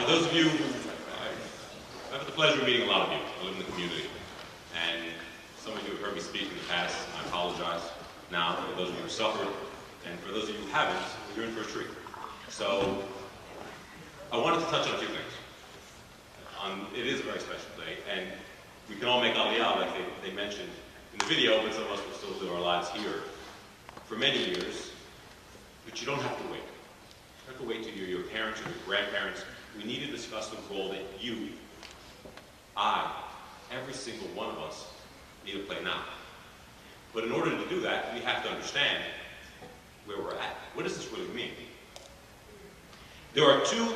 For those of you, I've had the pleasure of meeting a lot of you. I live in the community. And some of you have heard me speak in the past. I apologize now for those of you who suffered. And for those of you who haven't, you're in for a treat. So, I wanted to touch on a few things. It is a very special day, and we can all make Aliyah, like they mentioned in the video, but some of us will still live our lives here for many years. But you don't have to wait. You have to wait till you're your parents or your grandparents. We need to discuss the role that you, I, every single one of us need to play now. But in order to do that, we have to understand where we're at. What does this really mean? There are two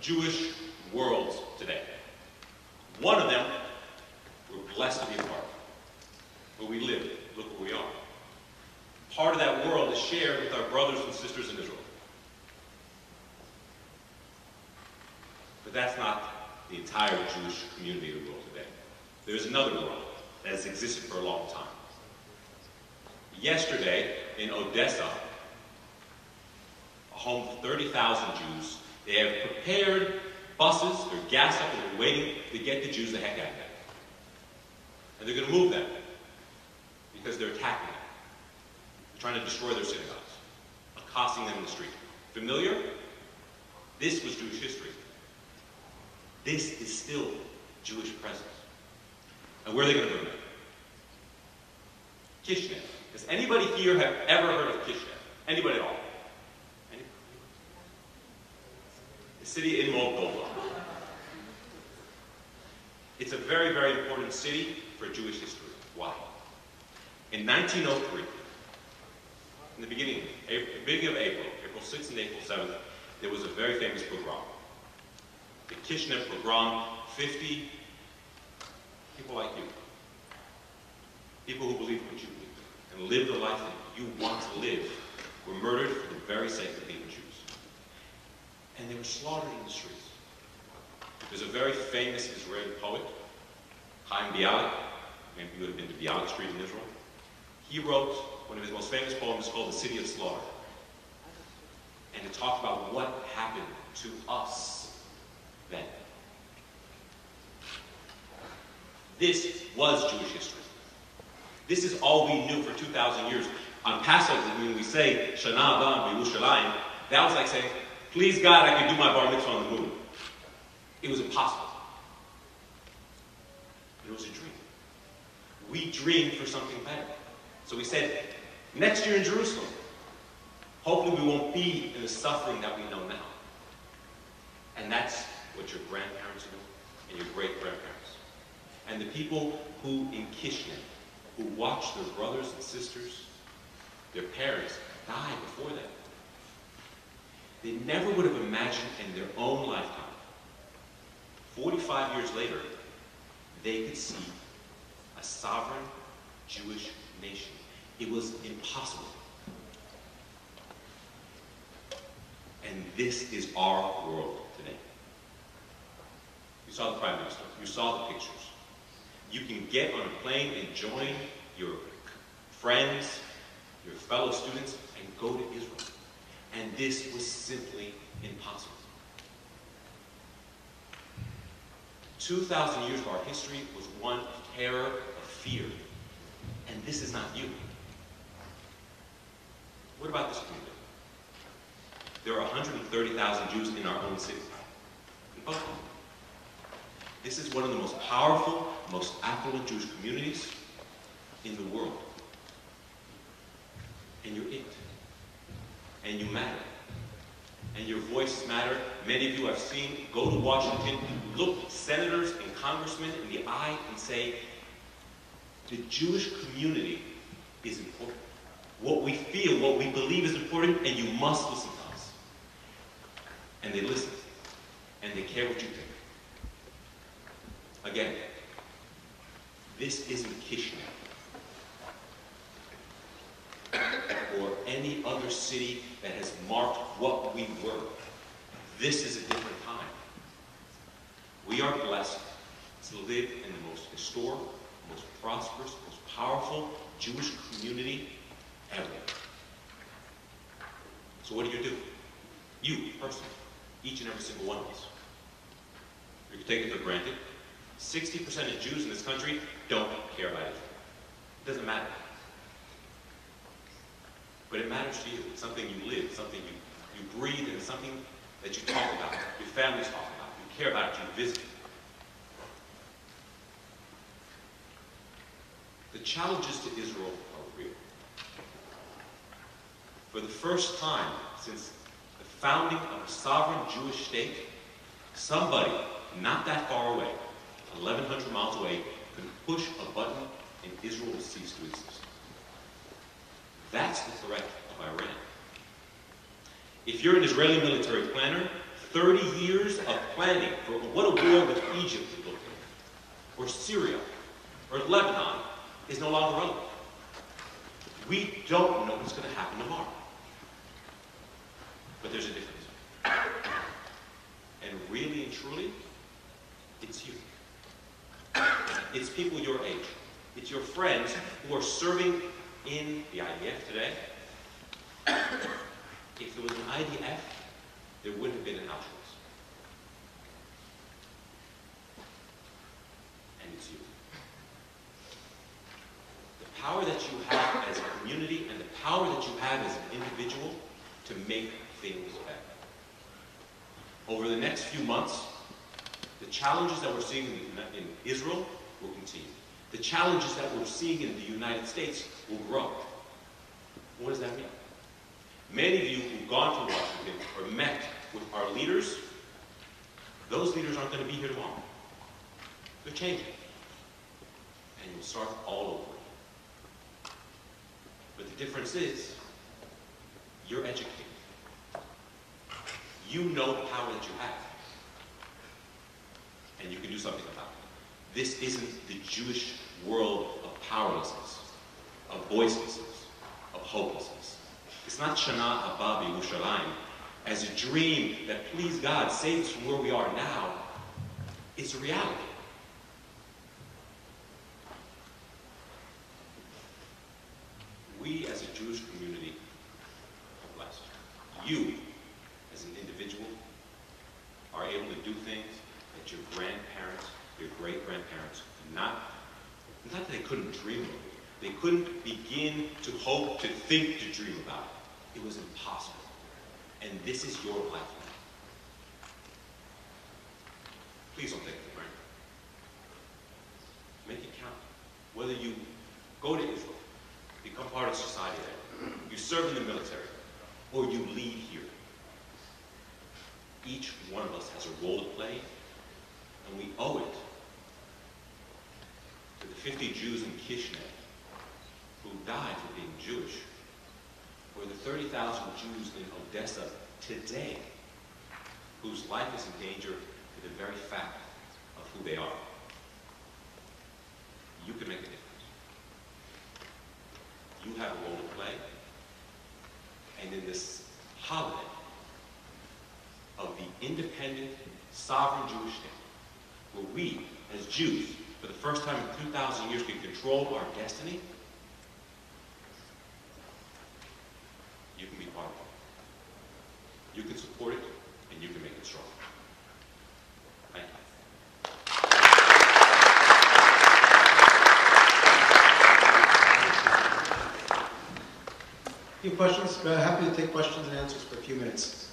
Jewish worlds today. One of them we're blessed to be a part of. Where we live, look where we are. Part of that world is shared with our brothers and sisters in Israel. But that's not the entire Jewish community of the world today. There's another world that has existed for a long time. Yesterday, in Odessa, a home of 30,000 Jews, they have prepared buses, they're gassed up, and they're waiting to get the Jews the heck out of there. And they're going to move them because they're attacking them. They're trying to destroy their synagogues, accosting them in the street. Familiar? This was Jewish history. This is still Jewish presence. And where are they going to bring them? Kishinev. Does anybody here have ever heard of Kishinev? Anybody at all? Anybody? The city in Moldova. It's a very, very important city for Jewish history. Why? In 1903, in the beginning of April, April 6th and April 7th, there was a very famous pogrom. The Kishinev pogrom, 50 people like you, people who believe what you believe and live the life that you want to live, were murdered for the very sake of being Jews. And they were slaughtered in the streets. There's a very famous Israeli poet, Chaim Bialik. Maybe you would have been to Bialik Street in Israel. He wrote one of his most famous poems called The City of Slaughter. And it talked about what happened to us then. This was Jewish history. This is all we knew for 2,000 years. On Passover, when we say, Shana Haba B'Yerushalayim, that was like saying, please God, I can do my bar mitzvah on the moon. It was impossible. It was a dream. We dreamed for something better. So we said, next year in Jerusalem, hopefully we won't be in the suffering that we know now. And that's what your grandparents knew and your great-grandparents. And the people who in Kishinev, who watched their brothers and sisters, their parents, die before them. They never would have imagined in their own lifetime, 45 years later, they could see a sovereign Jewish nation. It was impossible. And this is our world today. You saw the Prime Minister. You saw the pictures. You can get on a plane and join your friends, your fellow students, and go to Israel. And this was simply impossible. 2,000 years of our history was one of terror, of fear. And this is not you. What about this community? There are 130,000 Jews in our own city. In Buffalo. This is one of the most powerful, most affluent Jewish communities in the world. And you're it. And you matter. And your voices matter. Many of you I've seen go to Washington, look senators and congressmen in the eye and say, the Jewish community is important. What we feel, what we believe is important, and you must listen to us. And they listen. And they care what you think. Again, this isn't Kishinev or any other city that has marked what we were. This is a different time. We are blessed to live in the most historic, most prosperous, most powerful Jewish community ever. So what do? You, personally, each and every single one of us. You can take it for granted. 60% of Jews in this country don't care about Israel. It doesn't matter. But it matters to you. It's something you live, something you breathe, and it's something that you talk about, your families talk about, you care about it, you visit. The challenges to Israel are real. For the first time since the founding of a sovereign Jewish state, somebody not that far away, 1,100 miles away, can push a button and Israel will cease to exist. That's the threat of Iran. If you're an Israeli military planner, 30 years of planning for what a war with Egypt would look like, or Syria, or Lebanon, is no longer relevant. We don't know what's going to happen tomorrow. But there's a difference. And really and truly, it's you. It's people your age. It's your friends who are serving in the IDF today. If there was an IDF, there wouldn't have been an Auschwitz. And it's you. The power that you have as a community and the power that you have as an individual to make things better. Over the next few months, the challenges that we're seeing in Israel will continue. The challenges that we're seeing in the United States will grow. What does that mean? Many of you who've gone to Washington or met with our leaders, those leaders aren't going to be here tomorrow. They're changing. And you'll start all over again. But the difference is, you're educated. You know the power that you have. And you can do something about it. This isn't the Jewish world of powerlessness, of voicelessness, of hopelessness. It's not Shana Haba B'Yerushalayim as a dream that, please God, save us from where we are now. It's a reality. We as a Jewish community are blessed. You, as an individual, are able to do things that your grandparents, your great-grandparents, not that they couldn't dream of it. They couldn't begin to hope, to think, to dream about it. It was impossible. And this is your platform. Please don't take it for granted. Make it count. Whether you go to Israel, become part of society there, you serve in the military, or you lead here. Each one of us has a role to play, and we owe it to the 50 Jews in Kishinev who died for being Jewish, or the 30,000 Jews in Odessa today whose life is in danger to the very fact of who they are. You can make a difference. You have a role to play, and in this holiday of the independent, sovereign Jewish state, where we, as Jews, for the first time in 2,000 years, can control our destiny, you can be part of it. You can support it, and you can make it strong. Thank you. A few questions? Happy to take questions and answers for a few minutes.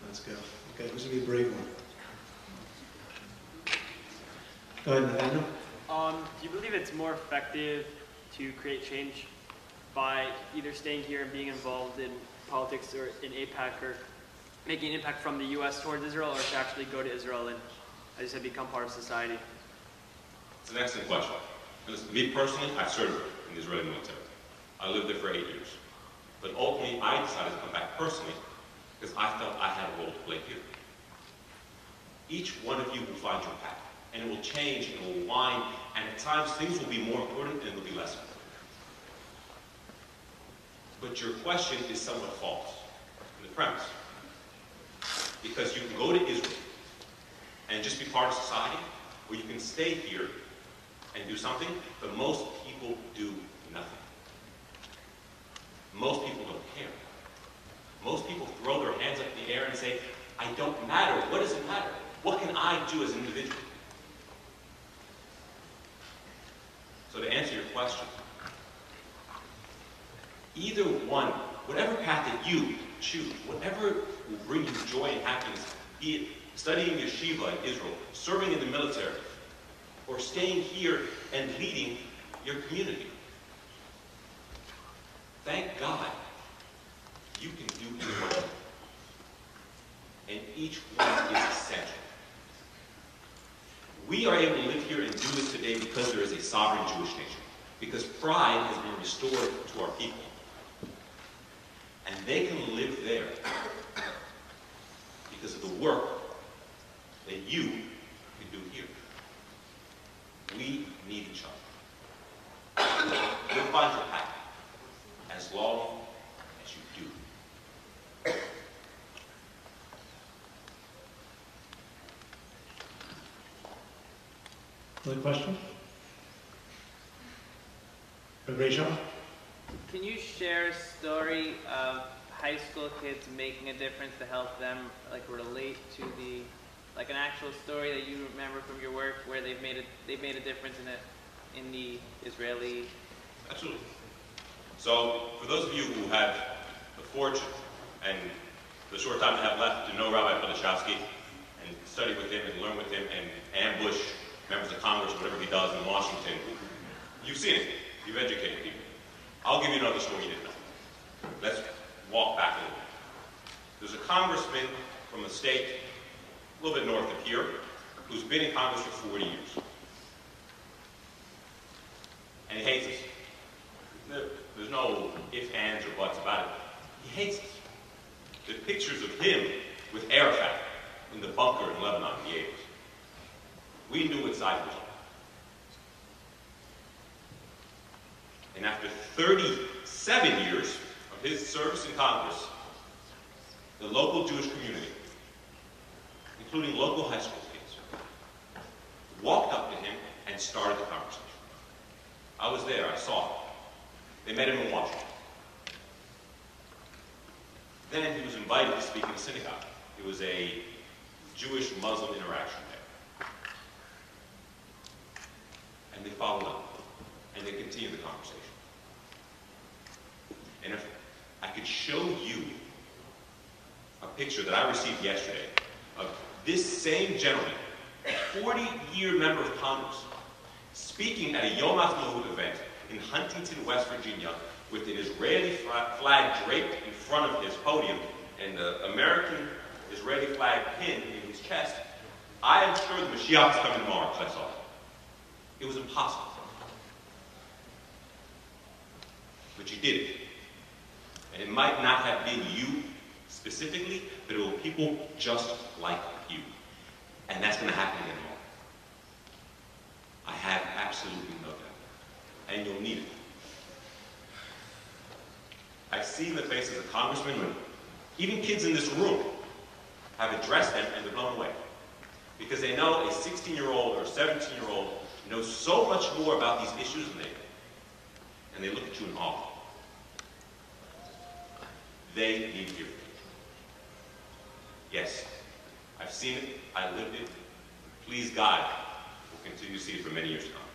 Let's go. Okay, who's going to be a brave one? Go ahead, Nathaniel. Do you believe it's more effective to create change by either staying here and being involved in politics or in AIPAC, or making an impact from the U.S. towards Israel, or to actually go to Israel and, as you said, become part of society? It's an excellent question. Listen, me personally, I served in the Israeli military. I lived there for 8 years. But ultimately, I decided to come back personally because I felt I had a role to play here. Each one of you will find your path, and it will change, and it will wind, and at times things will be more important and they'll be less important. But your question is somewhat false in the premise. Because you can go to Israel and just be part of society, or you can stay here and do something, but most people do nothing. Most people don't care. Most people throw their hands up in the air and say, I don't matter. What does it matter? What can I do as an individual? So to answer your question, either one, whatever path that you choose, whatever will bring you joy and happiness, be it studying yeshiva in Israel, serving in the military, or staying here and leading your community. Thank God you can do either one. And each one is essential. We are able to live here and do this today because there is a sovereign Jewish nation. Because pride has been restored to our people. And they can live there because of the work that you can do here. We need each other. You'll find your path as long as you do. Another question? Rachel? Can you share a story of high school kids making a difference to help them relate to an actual story that you remember from your work where they've made a difference in the Israeli? Absolutely. So, for those of you who have the fortune and the short time they have left to know Rabbi Podashevsky and study with him and learn with him and ambush members of Congress, whatever he does in Washington, you've seen it. You've educated people. I'll give you another story you didn't know. Let's walk back a little bit. There's a congressman from a state a little bit north of here who's been in Congress for 40 years. And he hates us. There's no ifs, ands, or buts about it. He hates us. There's pictures of him with Arafat in the bunker in Lebanon in the 80s. We knew what side he was on. And after 37 years of his service in Congress, the local Jewish community, including local high school kids, walked up to him and started the conversation. I was there, I saw it. They met him in Washington. Then he was invited to speak in a synagogue. It was a Jewish-Muslim interaction there. And they followed up, and they continued the conversation. And if I could show you a picture that I received yesterday of this same gentleman, a 40-year member of Congress, speaking at a Yom Ha'atzmout event in Huntington, West Virginia, with an Israeli flag draped in front of his podium and the American Israeli flag pinned in his chest, I am sure the Mashiach is coming tomorrow, because I saw it. It was impossible. But you did it. And it might not have been you specifically, but it were people just like you. And that's going to happen again tomorrow. I have absolutely no doubt. And you'll need it. I've seen the faces of congressmen, and even kids in this room have addressed them, and they're blown away. Because they know a 16-year-old or a 17-year-old knows so much more about these issues than they do. And they look at you in awe. They need to hear from you. Yes, I've seen it, I lived it. Please God, we'll continue to see it for many years to come.